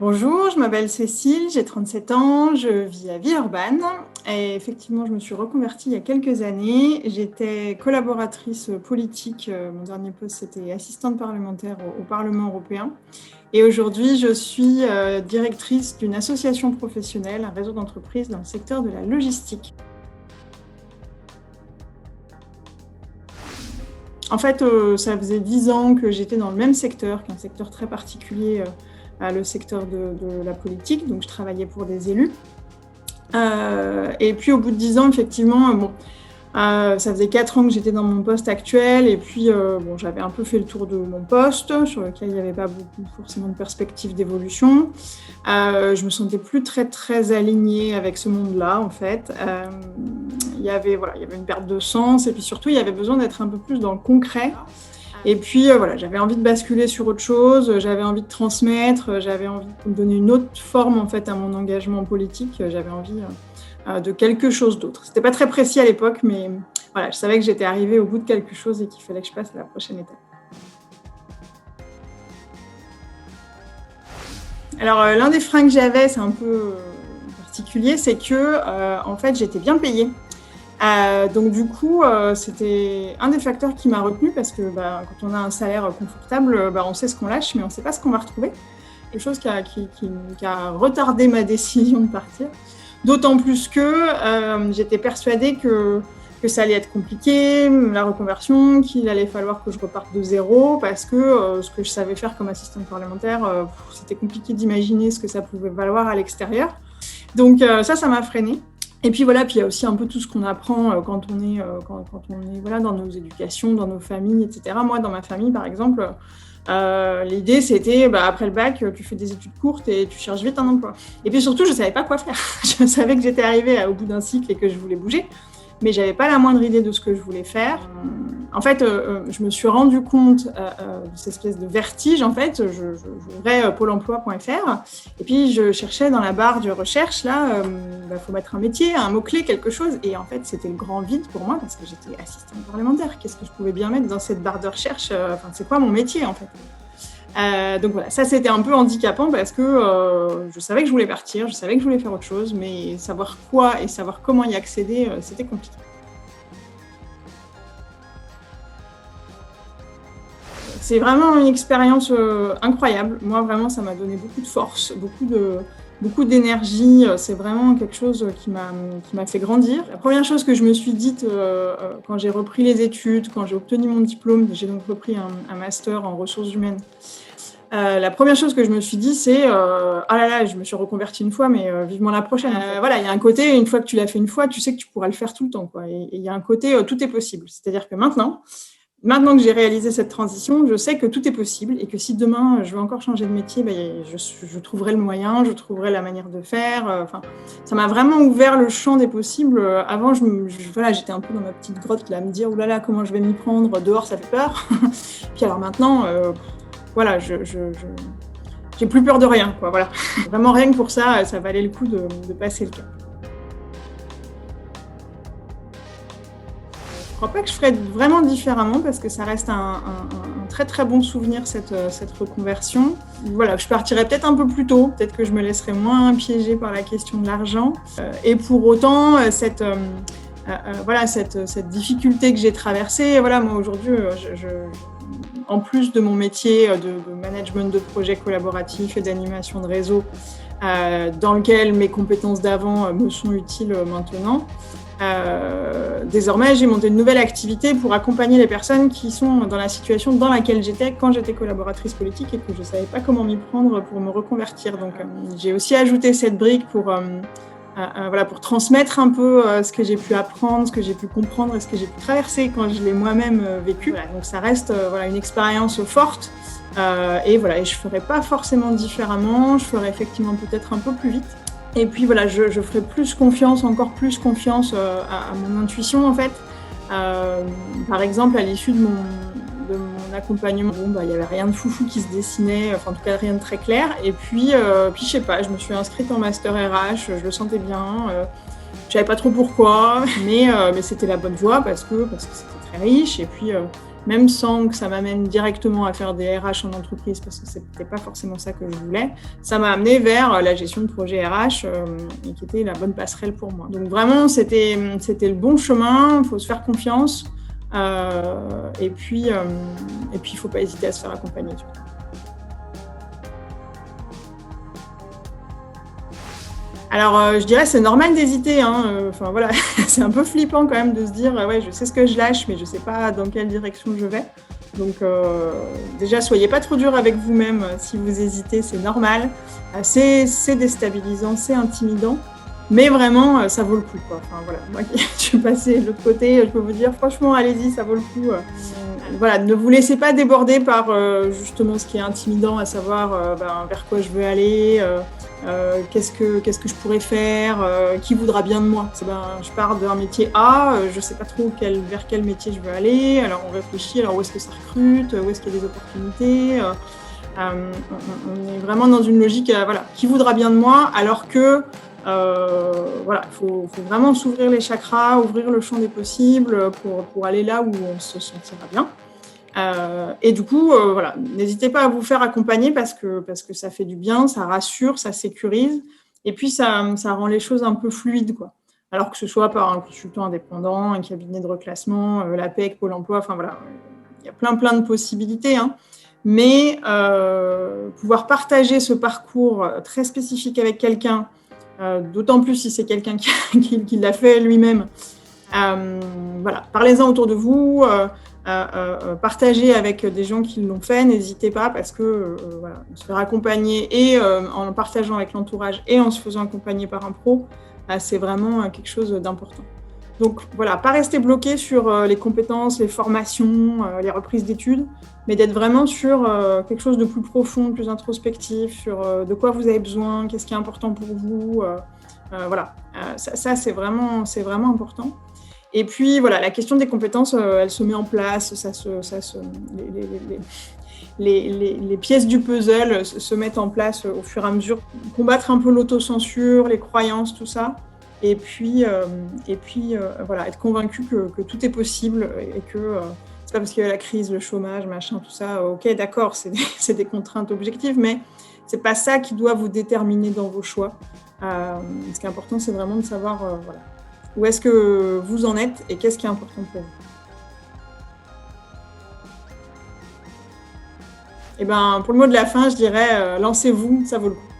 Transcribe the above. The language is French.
Bonjour, je m'appelle Cécile, j'ai 37 ans, je vis à Villeurbanne et effectivement, je me suis reconvertie il y a quelques années. J'étais collaboratrice politique, mon dernier poste c'était assistante parlementaire au Parlement européen et aujourd'hui je suis directrice d'une association professionnelle, un réseau d'entreprises dans le secteur de la logistique. En fait, ça faisait 10 ans que j'étais dans le même secteur, qu'un secteur très particulier, le secteur de la politique, donc je travaillais pour des élus. Et puis au bout de 10 ans, effectivement, ça faisait 4 ans que j'étais dans mon poste actuel, et puis j'avais un peu fait le tour de mon poste, sur lequel il n'y avait pas beaucoup forcément de perspectives d'évolution. Je me sentais plus très très alignée avec ce monde-là, en fait. Il y avait une perte de sens, et puis surtout, il y avait besoin d'être un peu plus dans le concret. Et puis j'avais envie de basculer sur autre chose, j'avais envie de transmettre, j'avais envie de donner une autre forme en fait à mon engagement politique, j'avais envie de quelque chose d'autre. C'était pas très précis à l'époque, mais voilà, je savais que j'étais arrivée au bout de quelque chose et qu'il fallait que je passe à la prochaine étape. Alors l'un des freins que j'avais, c'est un peu particulier, c'est que en fait j'étais bien payée. Donc du coup, c'était un des facteurs qui m'a retenue parce que quand on a un salaire confortable, on sait ce qu'on lâche, mais on ne sait pas ce qu'on va retrouver. Quelque chose qui a retardé ma décision de partir. D'autant plus que j'étais persuadée que ça allait être compliqué, la reconversion, qu'il allait falloir que je reparte de zéro parce que ce que je savais faire comme assistante parlementaire, c'était compliqué d'imaginer ce que ça pouvait valoir à l'extérieur. Donc ça m'a freinée. Et puis voilà, puis il y a aussi un peu tout ce qu'on apprend quand on est dans nos éducations, dans nos familles, etc. Moi, dans ma famille, par exemple, l'idée c'était après le bac, tu fais des études courtes et tu cherches vite un emploi. Et puis surtout, je savais pas quoi faire. Je savais que j'étais arrivée au bout d'un cycle et que je voulais bouger, mais j'avais pas la moindre idée de ce que je voulais faire. En fait, je me suis rendu compte de cette espèce de vertige. En fait, j'ouvrais pôle emploi.fr et puis je cherchais dans la barre de recherche, là, faut mettre un métier, un mot-clé, quelque chose. Et en fait, c'était le grand vide pour moi parce que j'étais assistante parlementaire. Qu'est-ce que je pouvais bien mettre dans cette barre de recherche c'est quoi mon métier, en fait? Donc voilà, ça c'était un peu handicapant parce que je savais que je voulais partir, je savais que je voulais faire autre chose, mais savoir quoi et savoir comment y accéder, c'était compliqué. C'est vraiment une expérience incroyable. Moi, vraiment, ça m'a donné beaucoup de force, beaucoup d'énergie. C'est vraiment quelque chose qui m'a fait grandir. La première chose que je me suis dite quand j'ai repris les études, quand j'ai obtenu mon diplôme, j'ai donc repris un master en ressources humaines. La première chose que je me suis dit, c'est ah là là, je me suis reconvertie une fois, mais vivement la prochaine. En fait. Voilà, il y a un côté, une fois que tu l'as fait une fois, tu sais que tu pourras le faire tout le temps, quoi. Et il y a un côté, tout est possible. C'est-à-dire que maintenant que j'ai réalisé cette transition, je sais que tout est possible et que si demain je veux encore changer de métier, je trouverai le moyen, je trouverai la manière de faire. Ça m'a vraiment ouvert le champ des possibles. Avant, j'étais un peu dans ma petite grotte là, à me dire oh là là, comment je vais m'y prendre. Dehors, ça fait peur. Puis alors maintenant, j'ai plus peur de rien, quoi. Voilà. Vraiment rien que pour ça, ça valait le coup de passer le cap. Je crois pas que je ferais vraiment différemment parce que ça reste un très très bon souvenir cette reconversion. Voilà, je partirais peut-être un peu plus tôt, peut-être que je me laisserais moins piéger par la question de l'argent. Et pour autant, cette difficulté que j'ai traversée, voilà, moi aujourd'hui, en plus de mon métier de management de projets collaboratifs et d'animation de réseau, dans lequel mes compétences d'avant me sont utiles maintenant, désormais, j'ai monté une nouvelle activité pour accompagner les personnes qui sont dans la situation dans laquelle j'étais quand j'étais collaboratrice politique et que je ne savais pas comment m'y prendre pour me reconvertir. Donc, j'ai aussi ajouté cette brique pour transmettre un peu ce que j'ai pu apprendre, ce que j'ai pu comprendre et ce que j'ai pu traverser quand je l'ai moi-même vécu. Voilà, donc, ça reste une expérience forte. Et je ne ferai pas forcément différemment, je ferai effectivement peut-être un peu plus vite. Et puis voilà, je ferai encore plus confiance à mon intuition en fait. Par exemple, à l'issue de mon accompagnement, il n'y avait rien de foufou qui se dessinait, en tout cas rien de très clair. Et puis je sais pas, je me suis inscrite en master RH, je le sentais bien. Je savais pas trop pourquoi, mais c'était la bonne voie parce que c'était très riche. Et puis même sans que ça m'amène directement à faire des RH en entreprise, parce que c'était pas forcément ça que je voulais. Ça m'a amené vers la gestion de projets RH, et qui était la bonne passerelle pour moi. Donc vraiment, c'était le bon chemin, il faut se faire confiance, et puis il faut pas hésiter à se faire accompagner. Alors, je dirais c'est normal d'hésiter, hein, enfin voilà, c'est un peu flippant quand même de se dire: «Ouais, je sais ce que je lâche, mais je sais pas dans quelle direction je vais». Donc, déjà soyez pas trop dur avec vous-même, si vous hésitez, c'est normal. C'est déstabilisant, c'est intimidant, mais vraiment, ça vaut le coup, quoi. Enfin voilà, moi qui je suis passée de l'autre côté, je peux vous dire franchement allez-y, ça vaut le coup, voilà, ne vous laissez pas déborder par, justement ce qui est intimidant, à savoir, vers quoi je veux aller, qu'est-ce que je pourrais faire, qui voudra bien de moi. Je pars d'un métier A, je sais pas trop vers quel métier je veux aller, alors on réfléchit, alors où est-ce que ça recrute, où est-ce qu'il y a des opportunités, on est vraiment dans une logique, voilà, qui voudra bien de moi, alors que voilà, faut vraiment s'ouvrir les chakras, ouvrir le champ des possibles pour aller là où on se sentira bien. Et du coup, voilà, n'hésitez pas à vous faire accompagner parce que ça fait du bien, ça rassure, ça sécurise, et puis ça rend les choses un peu fluides, quoi. Alors que ce soit par un consultant indépendant, un cabinet de reclassement, l'APEC, Pôle emploi, enfin voilà, il y a plein de possibilités, hein. Mais pouvoir partager ce parcours très spécifique avec quelqu'un, d'autant plus si c'est quelqu'un qui l'a fait lui-même. Voilà, parlez-en autour de vous, partagez avec des gens qui l'ont fait, n'hésitez pas, parce que voilà, se faire accompagner et en partageant avec l'entourage et en se faisant accompagner par un pro, c'est vraiment quelque chose d'important. Donc voilà, pas rester bloqué sur les compétences, les formations, les reprises d'études, mais d'être vraiment sur quelque chose de plus profond, plus introspectif, sur de quoi vous avez besoin, qu'est-ce qui est important pour vous. Voilà, ça c'est vraiment important. Et puis voilà, la question des compétences, elle se met en place, les pièces du puzzle se mettent en place au fur et à mesure, combattre un peu l'autocensure, les croyances, tout ça. Et puis voilà, être convaincu que tout est possible et que c'est pas parce qu'il y a la crise, le chômage, machin, tout ça, ok, d'accord, c'est des contraintes objectives, mais c'est pas ça qui doit vous déterminer dans vos choix. Ce qui est important, c'est vraiment de savoir voilà, où est-ce que vous en êtes et qu'est-ce qui est important pour vous. Et pour le mot de la fin, je dirais lancez-vous, ça vaut le coup.